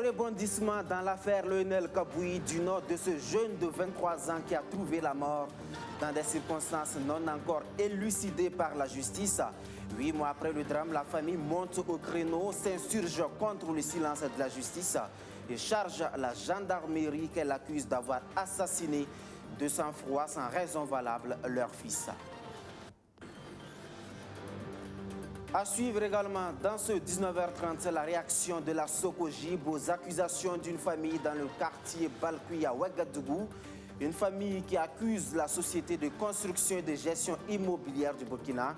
rebondissement dans l'affaire Lionel Kabouyi du nord de ce jeune de 23 ans qui a trouvé la mort dans des circonstances non encore élucidées par la justice. 8 mois après le drame, la famille monte au créneau, s'insurge contre le silence de la justice et charge la gendarmerie qu'elle accuse d'avoir assassiné de sang-froid sans raison valable leur fils. À suivre également dans ce 19h30, la réaction de la Socogib aux accusations d'une famille dans le quartier Balkouya à Ouagadougou. Une famille qui accuse la société de construction et de gestion immobilière du Burkina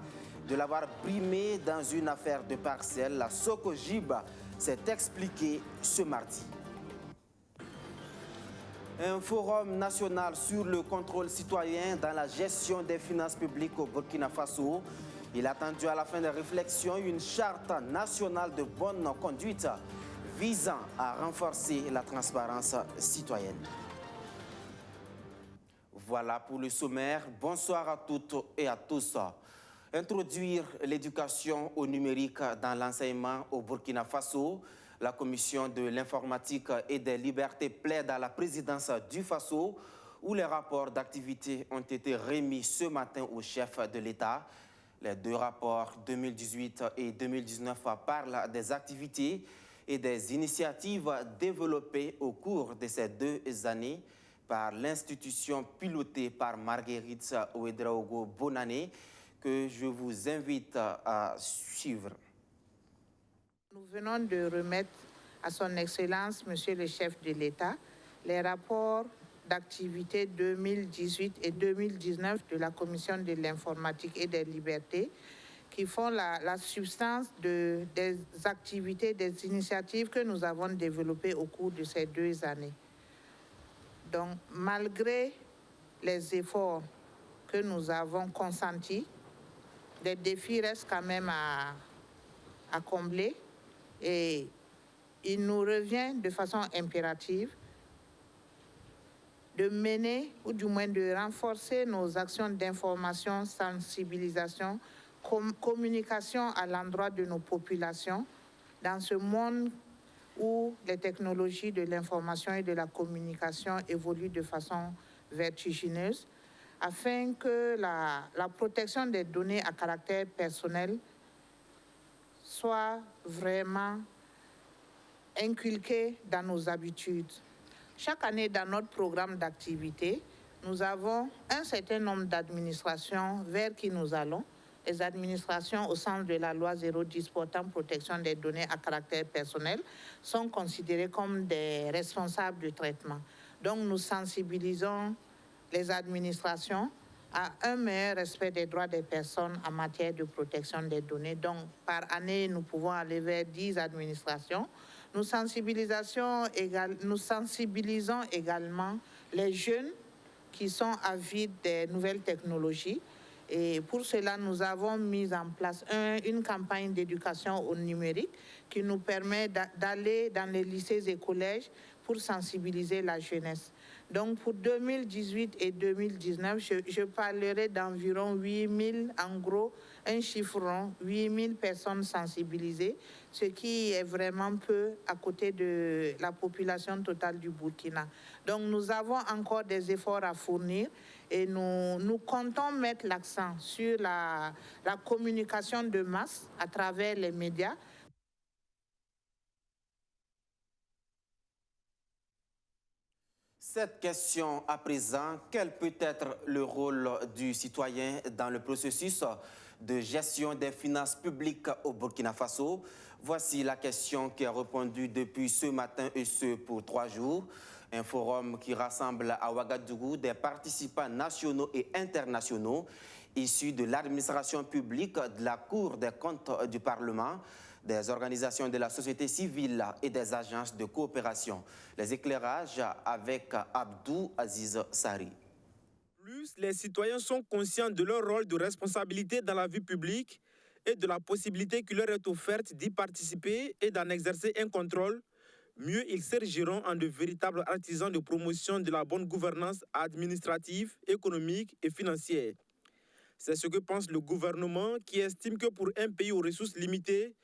de l'avoir brimée dans une affaire de parcelles. La Socogib s'est expliquée ce mardi. Un forum national sur le contrôle citoyen dans la gestion des finances publiques au Burkina Faso. Il a attendu à la fin des réflexions une charte nationale de bonne conduite visant à renforcer la transparence citoyenne. Voilà pour le sommaire. Bonsoir à toutes et à tous. Introduire l'éducation au numérique dans l'enseignement au Burkina Faso. La commission de l'informatique et des libertés plaide à la présidence du Faso où les rapports d'activité ont été remis ce matin au chef de l'État. Les deux rapports 2018 et 2019 parlent des activités et des initiatives développées au cours de ces 2 années par l'institution pilotée par Marguerite Ouedraogo Bonane, que je vous invite à suivre. Nous venons de remettre à son Excellence, Monsieur le chef de l'État, les rapports d'activité 2018 et 2019 de la Commission de l'informatique et des libertés qui font la substance des activités, des initiatives que nous avons développées au cours de ces 2 années. Donc, malgré les efforts que nous avons consentis, des défis restent quand même à combler et il nous revient de façon impérative de mener ou du moins de renforcer nos actions d'information, sensibilisation, communication à l'endroit de nos populations dans ce monde où les technologies de l'information et de la communication évoluent de façon vertigineuse, afin que la protection des données à caractère personnel soit vraiment inculquée dans nos habitudes. Chaque année, dans notre programme d'activité, nous avons un certain nombre d'administrations vers qui nous allons. Les administrations au sens de la loi 010 portant protection des données à caractère personnel sont considérées comme des responsables de traitement. Donc, nous sensibilisons les administrations à un meilleur respect des droits des personnes en matière de protection des données. Donc, par année, nous pouvons aller vers 10 administrations. Nous sensibilisons également les jeunes qui sont avides des nouvelles technologies. Et pour cela, nous avons mis en place une campagne d'éducation au numérique qui nous permet d'aller dans les lycées et collèges pour sensibiliser la jeunesse. Donc pour 2018 et 2019, je parlerai d'environ 8000, en gros, un chiffre rond, 8000 personnes sensibilisées, ce qui est vraiment peu à côté de la population totale du Burkina. Donc nous avons encore des efforts à fournir et nous comptons mettre l'accent sur la communication de masse à travers les médias. Cette question à présent, quel peut être le rôle du citoyen dans le processus de gestion des finances publiques au Burkina Faso? Voici la question qui est répondue depuis ce matin et ce pour 3 jours. Un forum qui rassemble à Ouagadougou des participants nationaux et internationaux issus de l'administration publique, de la Cour des comptes du Parlement, des organisations de la société civile et des agences de coopération. Les éclairages avec Abdou Aziz Sari. Plus les citoyens sont conscients de leur rôle de responsabilité dans la vie publique et de la possibilité qui leur est offerte d'y participer et d'en exercer un contrôle, mieux ils s'érigiront en de véritables artisans de promotion de la bonne gouvernance administrative, économique et financière. C'est ce que pense le gouvernement qui estime que pour un pays aux ressources limitées,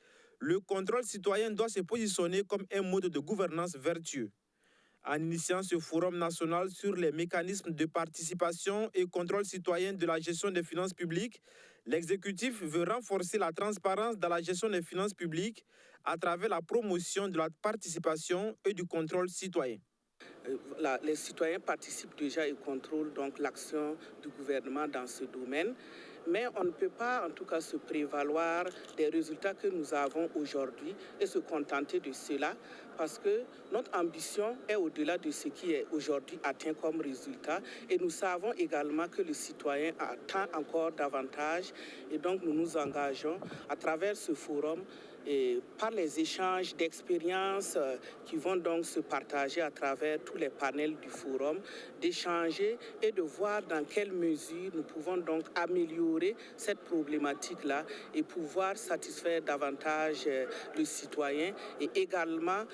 le contrôle citoyen doit se positionner comme un mode de gouvernance vertueux. En initiant ce forum national sur les mécanismes de participation et contrôle citoyen de la gestion des finances publiques, l'exécutif veut renforcer la transparence dans la gestion des finances publiques à travers la promotion de la participation et du contrôle citoyen. Les citoyens participent déjà et contrôlent donc l'action du gouvernement dans ce domaine. Mais on ne peut pas en tout cas se prévaloir des résultats que nous avons aujourd'hui et se contenter de cela parce que notre ambition est au-delà de ce qui est aujourd'hui atteint comme résultat et nous savons également que le citoyen attend encore davantage et donc nous nous engageons à travers ce forum et par les échanges d'expériences qui vont donc se partager à travers tous les panels du forum, d'échanger et de voir dans quelle mesure nous pouvons donc améliorer cette problématique-là et pouvoir satisfaire davantage le citoyen et également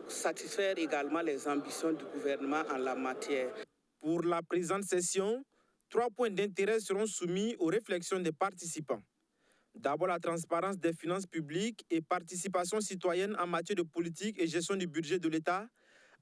satisfaire également les ambitions du gouvernement en la matière. Pour la présente session, 3 points d'intérêt seront soumis aux réflexions des participants. D'abord, la transparence des finances publiques et participation citoyenne en matière de politique et gestion du budget de l'État.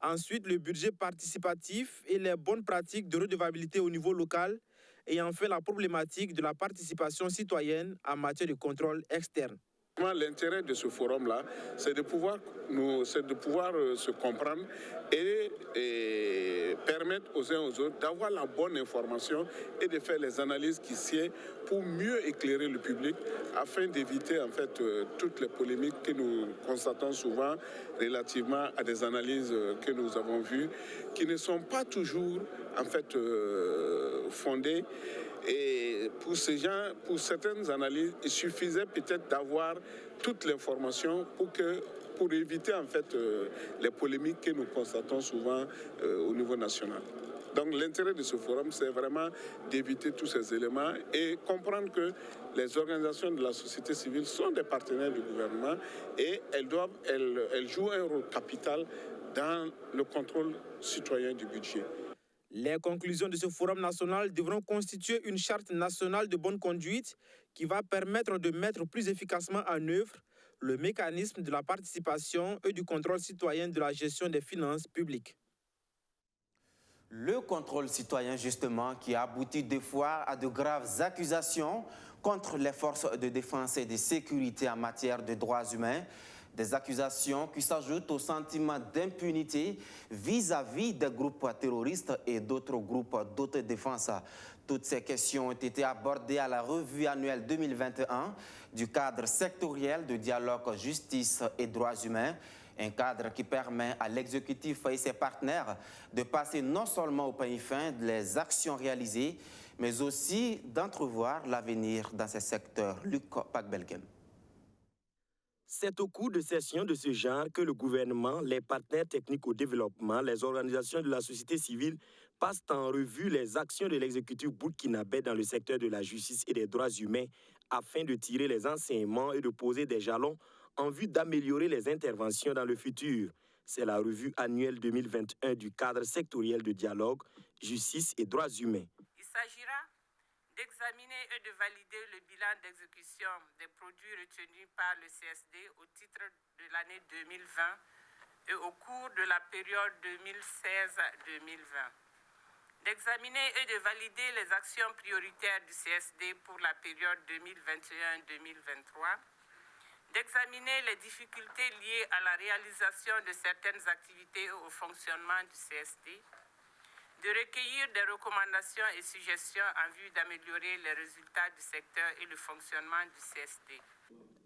Ensuite, le budget participatif et les bonnes pratiques de redevabilité au niveau local. Et enfin, la problématique de la participation citoyenne en matière de contrôle externe. L'intérêt de ce forum-là, c'est de pouvoir se comprendre et permettre aux uns aux autres d'avoir la bonne information et de faire les analyses qui sied pour mieux éclairer le public afin d'éviter en fait toutes les polémiques que nous constatons souvent relativement à des analyses que nous avons vues qui ne sont pas toujours en fait fondées. Et pour ces gens, pour certaines analyses, il suffisait peut-être d'avoir toute l'information pour éviter en fait les polémiques que nous constatons souvent au niveau national. Donc l'intérêt de ce forum, c'est vraiment d'éviter tous ces éléments et comprendre que les organisations de la société civile sont des partenaires du gouvernement et elles jouent un rôle capital dans le contrôle citoyen du budget. Les conclusions de ce forum national devront constituer une charte nationale de bonne conduite qui va permettre de mettre plus efficacement en œuvre le mécanisme de la participation et du contrôle citoyen de la gestion des finances publiques. Le contrôle citoyen, justement, qui a abouti deux fois à de graves accusations contre les forces de défense et de sécurité en matière de droits humains. Des accusations qui s'ajoutent au sentiment d'impunité vis-à-vis des groupes terroristes et d'autres groupes d'autodéfense. Toutes ces questions ont été abordées à la revue annuelle 2021 du cadre sectoriel de dialogue justice et droits humains, un cadre qui permet à l'exécutif et ses partenaires de passer non seulement au peigne fin les actions réalisées, mais aussi d'entrevoir l'avenir dans ces secteurs. Luc Pacbelkem. C'est au cours de sessions de ce genre que le gouvernement, les partenaires techniques au développement, les organisations de la société civile passent en revue les actions de l'exécutif burkinabé dans le secteur de la justice et des droits humains afin de tirer les enseignements et de poser des jalons en vue d'améliorer les interventions dans le futur. C'est la revue annuelle 2021 du cadre sectoriel de dialogue, justice et droits humains. Il s'agira d'examiner et de valider le bilan d'exécution des produits retenus par le CSD au titre de l'année 2020 et au cours de la période 2016-2020. D'examiner et de valider les actions prioritaires du CSD pour la période 2021-2023. D'examiner les difficultés liées à la réalisation de certaines activités au fonctionnement du CSD. De recueillir des recommandations et suggestions en vue d'améliorer les résultats du secteur et le fonctionnement du CSD.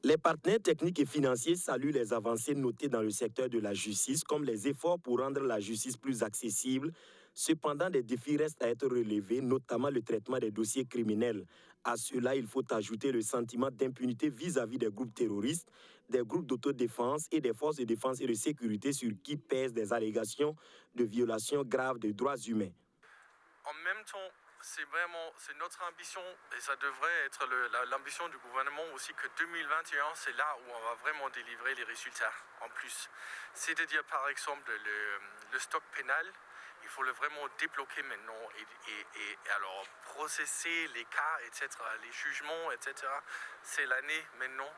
Les partenaires techniques et financiers saluent les avancées notées dans le secteur de la justice, comme les efforts pour rendre la justice plus accessible. Cependant, des défis restent à être relevés, notamment le traitement des dossiers criminels. À cela, il faut ajouter le sentiment d'impunité vis-à-vis des groupes terroristes, des groupes d'autodéfense et des forces de défense et de sécurité sur qui pèsent des allégations de violations graves des droits humains. En même temps, c'est notre ambition et ça devrait être l'ambition du gouvernement aussi que 2021, c'est là où on va vraiment délivrer les résultats en plus. C'est-à-dire par exemple le stock pénal, il faut le vraiment débloquer maintenant et alors processer les cas, etc., les jugements, etc. C'est l'année maintenant.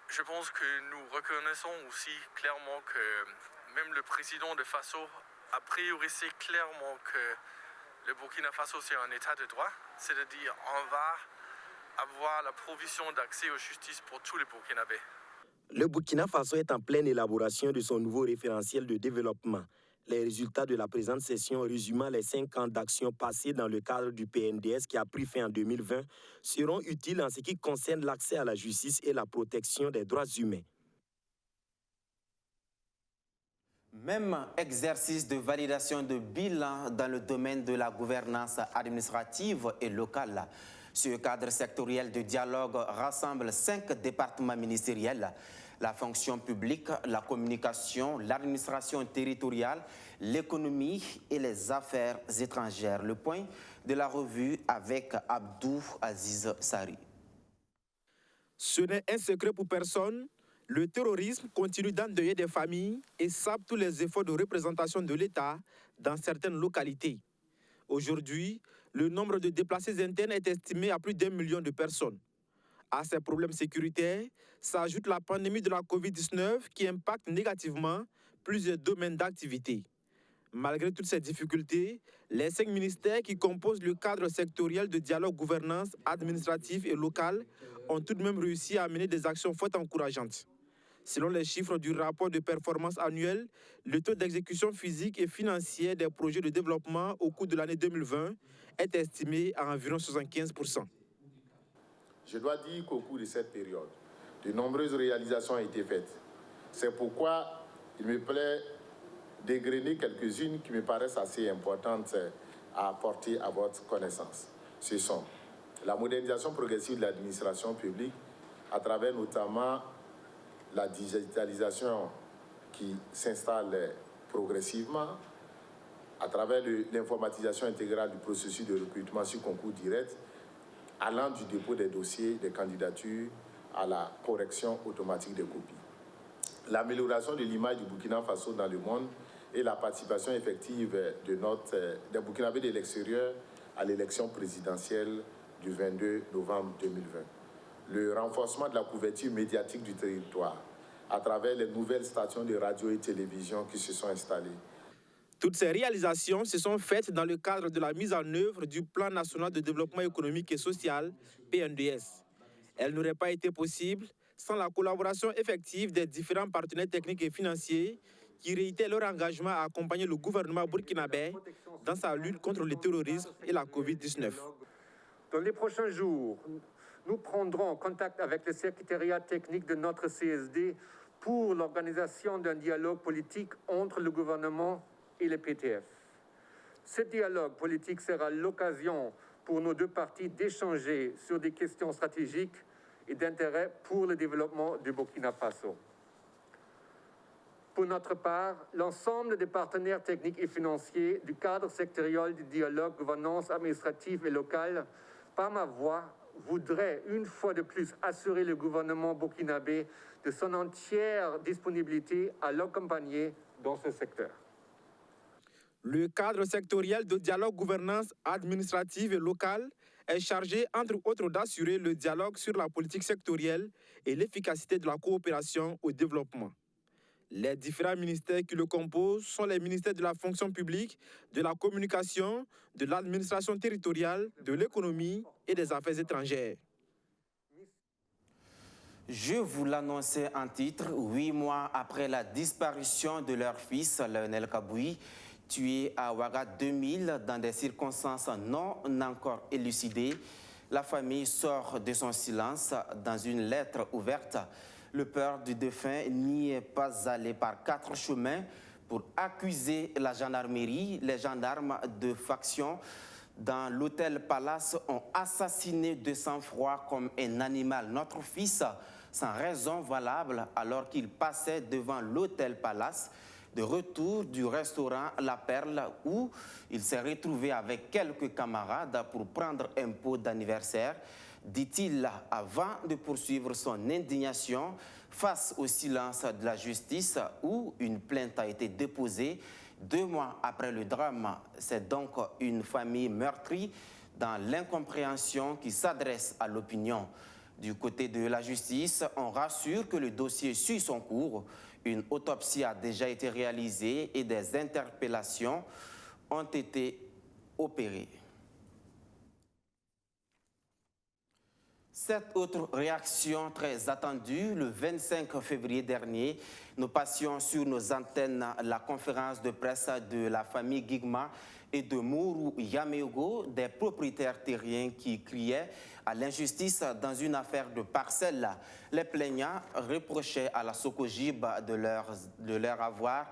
je pense que nous reconnaissons aussi clairement que même le président de Faso a priorisé clairement que le Burkina Faso c'est un état de droit, c'est-à-dire on va avoir la provision d'accès aux justice pour tous les Burkinabés. Le Burkina Faso est en pleine élaboration de son nouveau référentiel de développement. Les résultats de la présente session résumant les 5 ans d'action passées dans le cadre du PNDS qui a pris fin en 2020 seront utiles en ce qui concerne l'accès à la justice et la protection des droits humains. Même exercice de validation de bilan dans le domaine de la gouvernance administrative et locale. Ce cadre sectoriel de dialogue rassemble 5 départements ministériels: la fonction publique, la communication, l'administration territoriale, l'économie et les affaires étrangères. Le point de la revue avec Abdou Aziz Sari. Ce n'est un secret pour personne. Le terrorisme continue d'endeuiller des familles et sape tous les efforts de représentation de l'État dans certaines localités. Aujourd'hui, le nombre de déplacés internes est estimé à plus d'1 million de personnes. À ces problèmes sécuritaires s'ajoute la pandémie de la COVID-19 qui impacte négativement plusieurs domaines d'activité. Malgré toutes ces difficultés, les 5 ministères qui composent le cadre sectoriel de dialogue gouvernance administrative et locale ont tout de même réussi à mener des actions fortes encourageantes. Selon les chiffres du rapport de performance annuel, le taux d'exécution physique et financière des projets de développement au cours de l'année 2020 est estimé à environ 75%. Je dois dire qu'au cours de cette période, de nombreuses réalisations ont été faites. C'est pourquoi il me plaît d'égrener quelques-unes qui me paraissent assez importantes à apporter à votre connaissance. Ce sont la modernisation progressive de l'administration publique à travers notamment la digitalisation qui s'installe progressivement, à travers l'informatisation intégrale du processus de recrutement sur concours direct, allant du dépôt des dossiers, des candidatures, à la correction automatique des copies. L'amélioration de l'image du Burkina Faso dans le monde et la participation effective des Burkinabés de l'extérieur à l'élection présidentielle du 22 novembre 2020. Le renforcement de la couverture médiatique du territoire à travers les nouvelles stations de radio et télévision qui se sont installées. Toutes ces réalisations se sont faites dans le cadre de la mise en œuvre du Plan national de développement économique et social, PNDS. Elles n'auraient pas été possibles sans la collaboration effective des différents partenaires techniques et financiers qui réitèrent leur engagement à accompagner le gouvernement burkinabé dans sa lutte contre le terrorisme et la COVID-19. Dans les prochains jours, nous prendrons contact avec le secrétariat technique de notre CSD pour l'organisation d'un dialogue politique entre le gouvernement et le PTF. Ce dialogue politique sera l'occasion pour nos 2 parties d'échanger sur des questions stratégiques et d'intérêt pour le développement du Burkina Faso. Pour notre part, l'ensemble des partenaires techniques et financiers du cadre sectoriel du dialogue gouvernance administrative et locale, par ma voix, voudrait une fois de plus assurer le gouvernement burkinabé de son entière disponibilité à l'accompagner dans ce secteur. Le cadre sectoriel de dialogue gouvernance administrative et locale est chargé, entre autres, d'assurer le dialogue sur la politique sectorielle et l'efficacité de la coopération au développement. Les différents ministères qui le composent sont les ministères de la fonction publique, de la communication, de l'administration territoriale, de l'économie et des affaires étrangères. Je vous l'annonçais en titre, 8 mois après la disparition de leur fils, Lionel Kabouyi, tué à Ouaga 2000 dans des circonstances non encore élucidées. La famille sort de son silence dans une lettre ouverte. Le père du défunt n'y est pas allé par 4 chemins pour accuser la gendarmerie. Les gendarmes de faction dans l'hôtel Palace ont assassiné de sang-froid comme un animal notre fils sans raison valable alors qu'il passait devant l'hôtel Palace de retour du restaurant La Perle où il s'est retrouvé avec quelques camarades pour prendre un pot d'anniversaire, dit-il avant de poursuivre son indignation face au silence de la justice où une plainte a été déposée 2 mois après le drame. C'est donc une famille meurtrie dans l'incompréhension qui s'adresse à l'opinion. Du côté de la justice, on rassure que le dossier suit son cours. Une autopsie a déjà été réalisée et des interpellations ont été opérées. Cette autre réaction très attendue, le 25 février dernier, nous passions sur nos antennes la conférence de presse de la famille Gigma et de Mourou Yameogo, des propriétaires terriens qui criaient à l'injustice dans une affaire de parcelles. Les plaignants reprochaient à la Socogib de leur avoir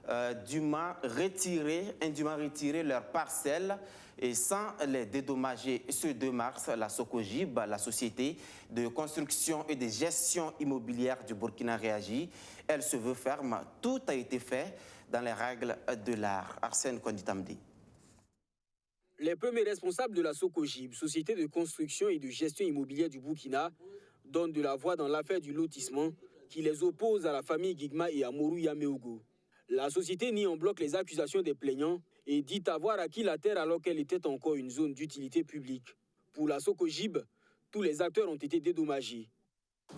indûment retiré leurs parcelles et sans les dédommager. Ce 2 mars, la Socogib, la société de construction et de gestion immobilière du Burkina réagit. Elle se veut ferme. Tout a été fait dans les règles de l'art. Arsène Konditamdi. Les premiers responsables de la Socogib, société de construction et de gestion immobilière du Burkina, donnent de la voix dans l'affaire du lotissement qui les oppose à la famille Gigma et à Mourou Yameogo. La société nie en bloc les accusations des plaignants et dit avoir acquis la terre alors qu'elle était encore une zone d'utilité publique. Pour la Socogib, tous les acteurs ont été dédommagés.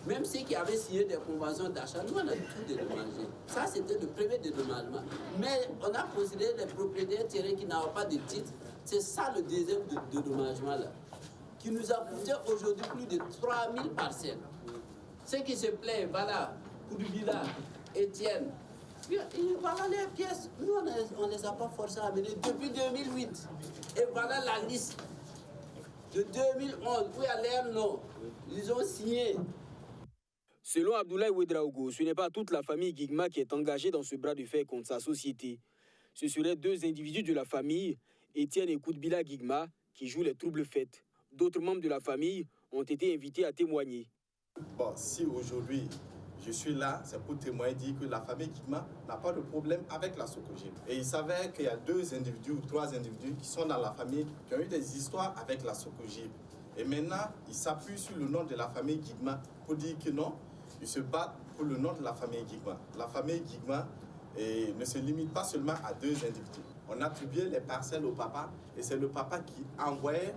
Même ceux qui avaient signé des conventions d'achat, nous on a tout dédommagé. Ça c'était le premier dédommagement. Mais on a considéré les propriétaires terriens qui n'avaient pas de titre. C'est ça le deuxième dédommagement là. Qui nous a coûté aujourd'hui plus de 3000 parcelles. Ceux qui se plaignent, voilà, Koudibila, Étienne. Et voilà les pièces, nous on ne les a pas forcés à amener depuis 2008. Et voilà la liste de 2011, où il y a leur nom. Ils ont signé. Selon Abdoulaye Ouedraogo, ce n'est pas toute la famille Gigma qui est engagée dans ce bras de fer contre sa société. Ce seraient 2 individus de la famille, Étienne et Koudibila Gigma, qui jouent les troubles faits. D'autres membres de la famille ont été invités à témoigner. Bon, si aujourd'hui je suis là, c'est pour témoigner, dire que la famille Gigma n'a pas de problème avec la Socogib. Et il s'avère qu'il y a 2 individus ou 3 individus qui sont dans la famille, qui ont eu des histoires avec la Socogib. Et maintenant, ils s'appuient sur le nom de la famille Gigma pour dire que non, ils se battent pour le nom de la famille Gigma. La famille Gigma ne se limite pas seulement à 2 individus. On attribuait les parcelles au papa et c'est le papa qui envoyait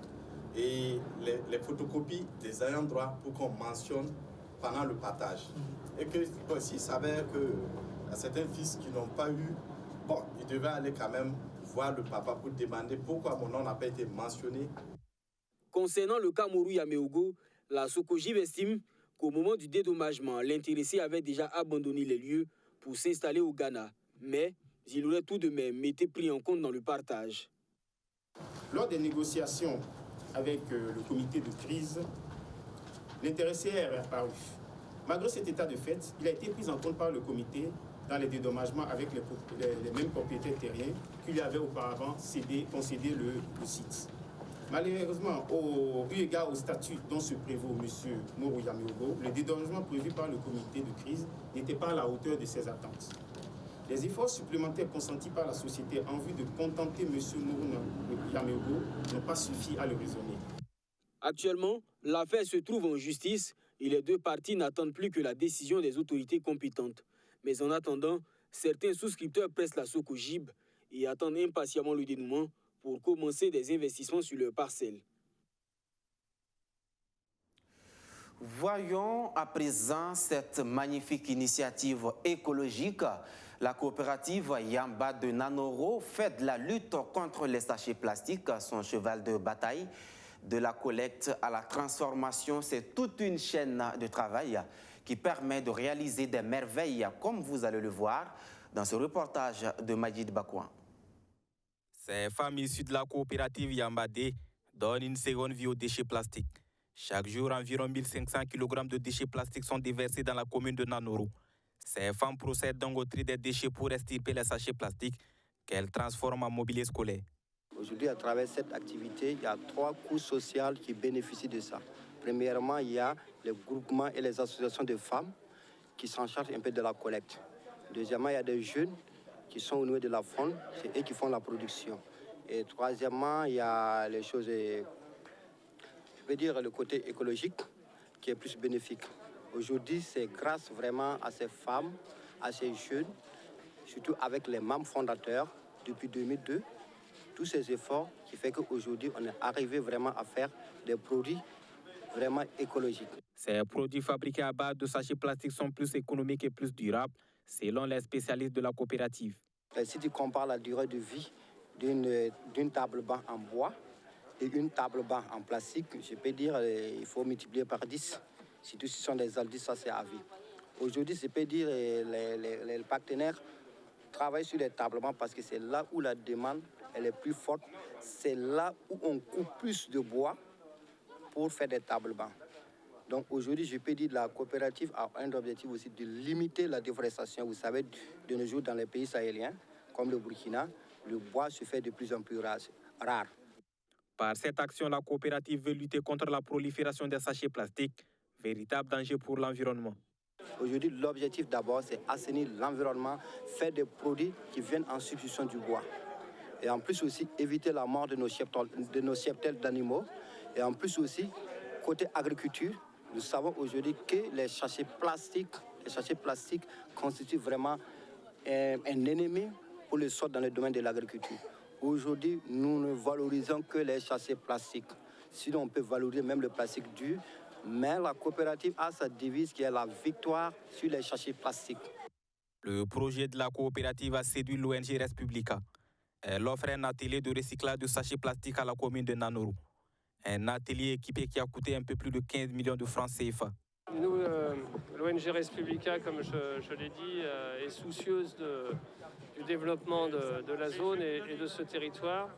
les photocopies des ayants droit pour qu'on mentionne pendant le partage. Et que s'il s'avère qu'il y a certains fils qui n'ont pas eu, bon, ils devaient aller quand même voir le papa pour demander pourquoi mon nom n'a pas été mentionné. Concernant le cas Mourou Yameogo, la Socogib estime qu'au moment du dédommagement, l'intéressé avait déjà abandonné les lieux pour s'installer au Ghana. Mais il aurait tout de même été pris en compte dans le partage. Lors des négociations avec le comité de crise, l'intéressé est réapparu. Malgré cet état de fait, il a été pris en compte par le comité dans les dédommagements avec les mêmes propriétaires terriens qui lui avaient auparavant concédé le site. Malheureusement, au eu égard au statut dont se prévaut M. Mourou Yameogo, le dédommagement prévu par le comité de crise n'était pas à la hauteur de ses attentes. Les efforts supplémentaires consentis par la société en vue de contenter M. Mourou Yameogo n'ont pas suffi à le raisonner. Actuellement, l'affaire se trouve en justice et les 2 parties n'attendent plus que la décision des autorités compétentes. Mais en attendant, certains souscripteurs pressent la Socogib et attendent impatiemment le dénouement pour commencer des investissements sur leurs parcelles. Voyons à présent cette magnifique initiative écologique. La coopérative Yamba de Nanoro fait de la lutte contre les sachets plastiques son cheval de bataille. De la collecte à la transformation, c'est toute une chaîne de travail qui permet de réaliser des merveilles, comme vous allez le voir dans ce reportage de Majid Bakouan. Ces femmes issues de la coopérative Yambade donnent une seconde vie aux déchets plastiques. Chaque jour, environ 1500 kg de déchets plastiques sont déversés dans la commune de Nanoro. Ces femmes procèdent donc au tri des déchets pour extirper les sachets plastiques qu'elles transforment en mobilier scolaire. Aujourd'hui, à travers cette activité, il y a 3 couches sociales qui bénéficient de ça. Premièrement, il y a les groupements et les associations de femmes qui s'en chargent un peu de la collecte. Deuxièmement, il y a des jeunes qui sont au niveau de la faune, c'est eux qui font la production. Et troisièmement, il y a les choses, je veux dire le côté écologique qui est plus bénéfique. Aujourd'hui, c'est grâce vraiment à ces femmes, à ces jeunes, surtout avec les membres fondateurs depuis 2002, tous ces efforts qui font qu'aujourd'hui, on est arrivé vraiment à faire des produits vraiment écologiques. Ces produits fabriqués à base de sachets plastiques sont plus économiques et plus durables, selon les spécialistes de la coopérative. Si tu compares la durée de vie d'une table-banc en bois et une table-banc en plastique, je peux dire qu'il faut multiplier par 10. Surtout si ce sont des aldis, ça c'est à vie. Aujourd'hui, je peux dire les partenaires travaillent sur les tablements parce que c'est là où la demande elle est plus forte. C'est là où on coupe plus de bois pour faire des tablements. Donc aujourd'hui, je peux dire que la coopérative a un objectif aussi de limiter la déforestation. Vous savez, de nos jours, dans les pays sahéliens, comme le Burkina, le bois se fait de plus en plus rare. Par cette action, la coopérative veut lutter contre la prolifération des sachets plastiques, véritable danger pour l'environnement. Aujourd'hui, l'objectif d'abord, c'est assainir l'environnement, faire des produits qui viennent en substitution du bois. Et en plus aussi, éviter la mort de nos cheptels d'animaux. Et en plus aussi, côté agriculture, nous savons aujourd'hui que les sachets plastiques constituent vraiment un ennemi pour le sol dans le domaine de l'agriculture. Aujourd'hui, nous ne valorisons que les sachets plastiques. Sinon, on peut valoriser même le plastique dur. Mais la coopérative a sa devise qui est la victoire sur les sachets plastiques. Le projet de la coopérative a séduit l'ONG Respublica. Elle offre un atelier de recyclage de sachets plastiques à la commune de Nanoro. Un atelier équipé qui a coûté un peu plus de 15 millions de francs CFA. Nous, l'ONG Respublica, comme je l'ai dit, est soucieuse du développement de la zone et de ce territoire.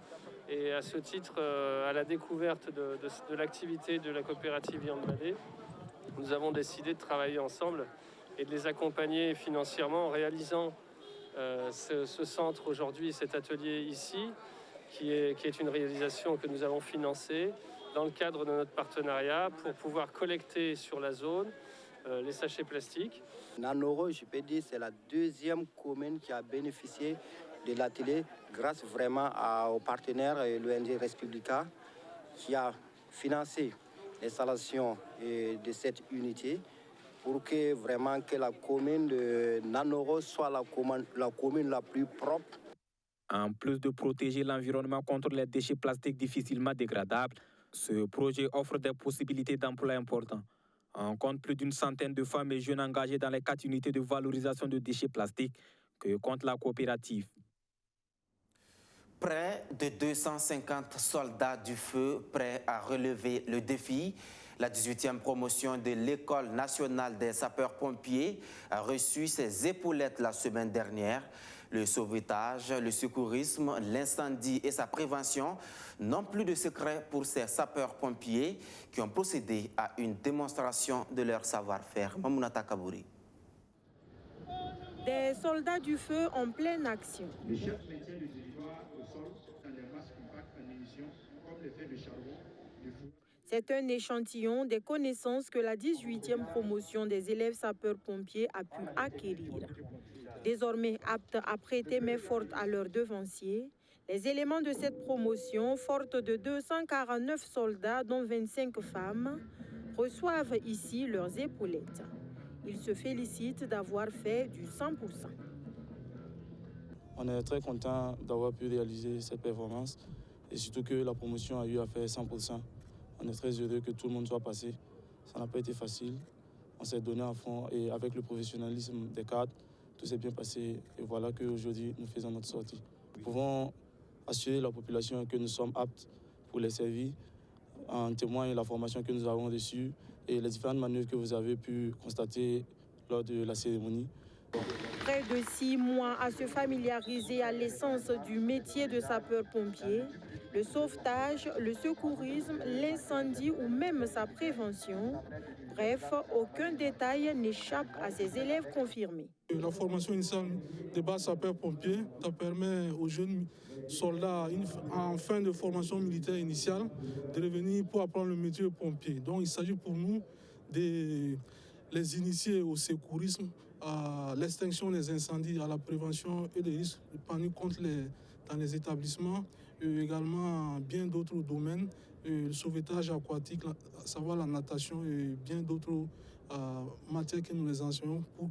Et à ce titre, à la découverte de l'activité de la coopérative Yambadé, nous avons décidé de travailler ensemble et de les accompagner financièrement en réalisant ce centre aujourd'hui, cet atelier ici, qui est une réalisation que nous avons financée dans le cadre de notre partenariat pour pouvoir collecter sur la zone les sachets plastiques. Nanoro, je peux dire, c'est la deuxième commune qui a bénéficié de l'atelier grâce vraiment aux partenaires l'ONG Respublica qui a financé l'installation de cette unité pour que vraiment que la commune de Nanoro soit la commune la plus propre. En plus de protéger l'environnement contre les déchets plastiques difficilement dégradables, ce projet offre des possibilités d'emploi importantes. On compte plus d'une centaine de femmes et jeunes engagés dans les 4 unités de valorisation de déchets plastiques que compte la coopérative. Près de 250 soldats du feu prêts à relever le défi. La 18e promotion de l'École nationale des sapeurs-pompiers a reçu ses épaulettes la semaine dernière. Le sauvetage, le secourisme, l'incendie et sa prévention n'ont plus de secret pour ces sapeurs-pompiers qui ont procédé à une démonstration de leur savoir-faire. Mamounata Kabouri. Des soldats du feu en pleine action. Le chef maintient le territoire au sol dans les masses compactes en émission comme les fers de charbon, du four. C'est un échantillon des connaissances que la 18e promotion des élèves sapeurs-pompiers a pu acquérir. Désormais aptes à prêter main forte à leurs devanciers, les éléments de cette promotion, forte de 249 soldats dont 25 femmes, reçoivent ici leurs épaulettes. Ils se félicitent d'avoir fait du 100%. On est très content d'avoir pu réaliser cette performance et surtout que la promotion a eu à faire 100%. On est très heureux que tout le monde soit passé. Ça n'a pas été facile. On s'est donné à fond et avec le professionnalisme des cadres, tout s'est bien passé et voilà qu'aujourd'hui nous faisons notre sortie. Nous pouvons assurer la population que nous sommes aptes pour les servir. En témoigne la formation que nous avons reçue et les différentes manœuvres que vous avez pu constater lors de la cérémonie. Près de 6 mois à se familiariser à l'essence du métier de sapeur-pompier, le sauvetage, le secourisme, l'incendie ou même sa prévention. Bref, aucun détail n'échappe à ces élèves confirmés. La formation initiale de base sapeur-pompier, ça permet aux jeunes soldats en fin de formation militaire initiale de revenir pour apprendre le métier de pompier. Donc il s'agit pour nous de les initier au secourisme, à l'extinction des incendies, à la prévention et des risques de panique dans les établissements, et également bien d'autres domaines, le sauvetage aquatique, à savoir la natation et bien d'autres matières que nous les enseignons pour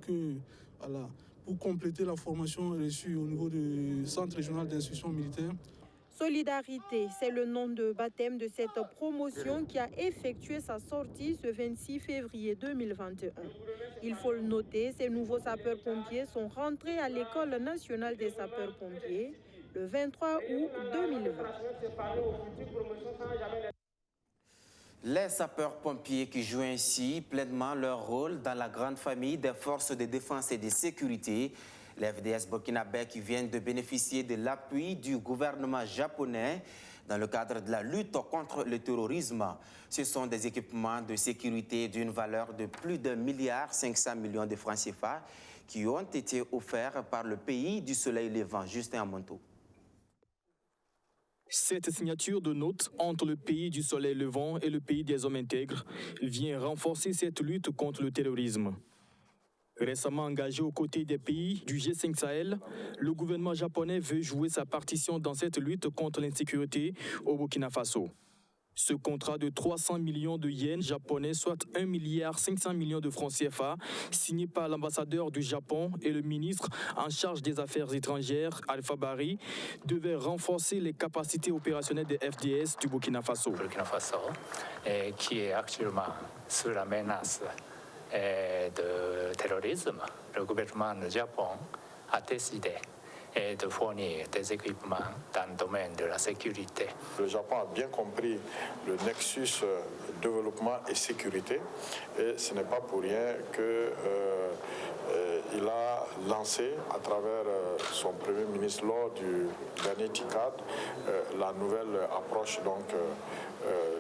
compléter la formation reçue au niveau du Centre régional d'instruction militaire. Solidarité, c'est le nom de baptême de cette promotion qui a effectué sa sortie ce 26 février 2021. Il faut le noter, ces nouveaux sapeurs-pompiers sont rentrés à l'École nationale des sapeurs-pompiers le 23 août 2020. Les sapeurs-pompiers qui jouent ainsi pleinement leur rôle dans la grande famille des forces de défense et de sécurité, les FDS burkinabés qui viennent de bénéficier de l'appui du gouvernement japonais dans le cadre de la lutte contre le terrorisme. Ce sont des équipements de sécurité d'une valeur de plus d'1,5 milliard de francs CFA qui ont été offerts par le pays du soleil levant. Justin Amonto. Cette signature de note entre le pays du soleil levant et le pays des hommes intègres vient renforcer cette lutte contre le terrorisme. Récemment engagé aux côtés des pays du G5 Sahel, le gouvernement japonais veut jouer sa partition dans cette lutte contre l'insécurité au Burkina Faso. Ce contrat de 300 millions de yens japonais, soit 1,5 milliard de francs CFA, signé par l'ambassadeur du Japon et le ministre en charge des Affaires étrangères, Alpha Bari, devait renforcer les capacités opérationnelles des FDS du Burkina Faso. Burkina Faso, qui est actuellement sous la menace de terrorisme, le gouvernement du Japon a décidé de fournir des équipements dans le domaine de la sécurité. Le Japon a bien compris le nexus développement et sécurité et ce n'est pas pour rien qu'il a lancé à travers son Premier ministre lors du dernier TICAD la nouvelle approche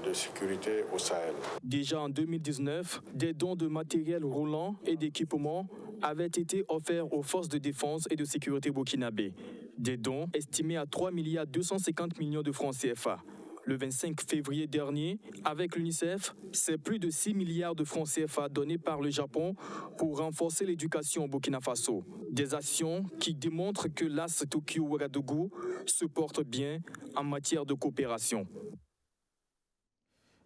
de sécurité au Sahel. Déjà en 2019, des dons de matériel roulant et d'équipements avaient été offerts aux forces de défense et de sécurité burkinabées. Des dons estimés à 3,250 millions de francs CFA. Le 25 février dernier, avec l'UNICEF, c'est plus de 6 milliards de francs CFA donnés par le Japon pour renforcer l'éducation au Burkina Faso. Des actions qui démontrent que l'AS Tokyo-Ouagadougou se porte bien en matière de coopération.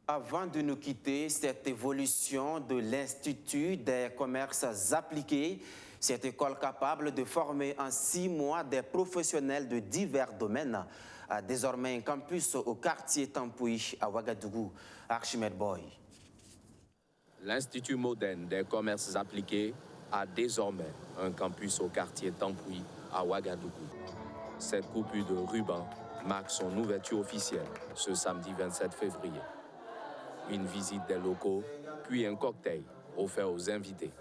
Avant de nous quitter, cette évolution de l'Institut des commerces appliqués, cette école capable de former en 6 mois des professionnels de divers domaines, a désormais un campus au quartier Tampoui à Ouagadougou. Archimède Boy. L'Institut moderne des commerces appliqués a désormais un campus au quartier Tampoui à Ouagadougou. Cette coupure de ruban marque son ouverture officielle ce samedi 27 février. Une visite des locaux, puis un cocktail offert aux invités.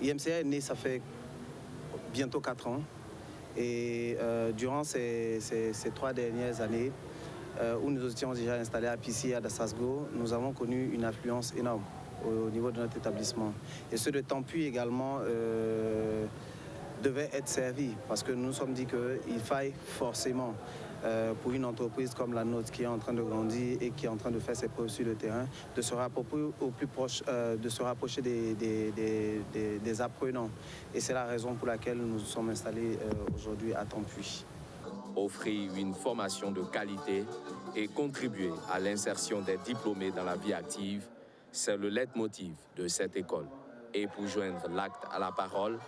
IMCA est né, ça fait bientôt 4 ans. Et durant ces 3 dernières années, où nous étions déjà installés à Pissi et à Dassasgo, nous avons connu une affluence énorme au niveau de notre établissement. Et ceux de Tampoui également devaient être servis, parce que nous nous sommes dit qu'il faille forcément, pour une entreprise comme la nôtre qui est en train de grandir et qui est en train de faire ses preuves sur le terrain, de se rapprocher au plus proche, de se rapprocher des apprenants. Et c'est la raison pour laquelle nous nous sommes installés aujourd'hui à Tampoui. Offrir une formation de qualité et contribuer à l'insertion des diplômés dans la vie active, c'est le leitmotiv de cette école. Et pour joindre l'acte à la parole,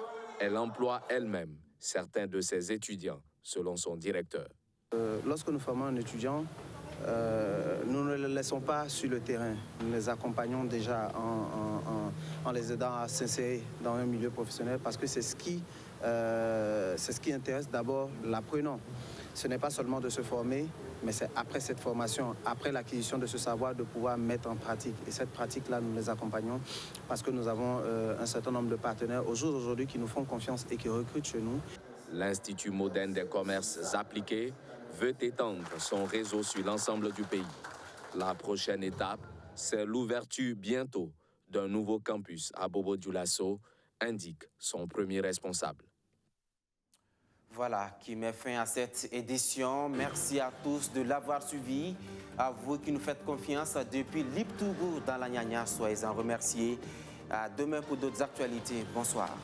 elle emploie elle-même certains de ses étudiants, selon son directeur. Lorsque nous formons un étudiant, nous ne les laissons pas sur le terrain. Nous les accompagnons déjà en les aidant à s'insérer dans un milieu professionnel parce que c'est ce qui intéresse d'abord l'apprenant. Ce n'est pas seulement de se former, mais c'est après cette formation, après l'acquisition de ce savoir, de pouvoir mettre en pratique. Et cette pratique-là, nous les accompagnons parce que nous avons un certain nombre de partenaires au jour d'aujourd'hui qui nous font confiance et qui recrutent chez nous. L'Institut moderne des commerces appliqués veut étendre son réseau sur l'ensemble du pays. La prochaine étape, c'est l'ouverture bientôt d'un nouveau campus à Bobo-Dioulasso, indique son premier responsable. Voilà qui met fin à cette édition. Merci à tous de l'avoir suivi. À vous qui nous faites confiance depuis Liptougou dans la Nyanya, soyez-en remerciés. À demain pour d'autres actualités. Bonsoir.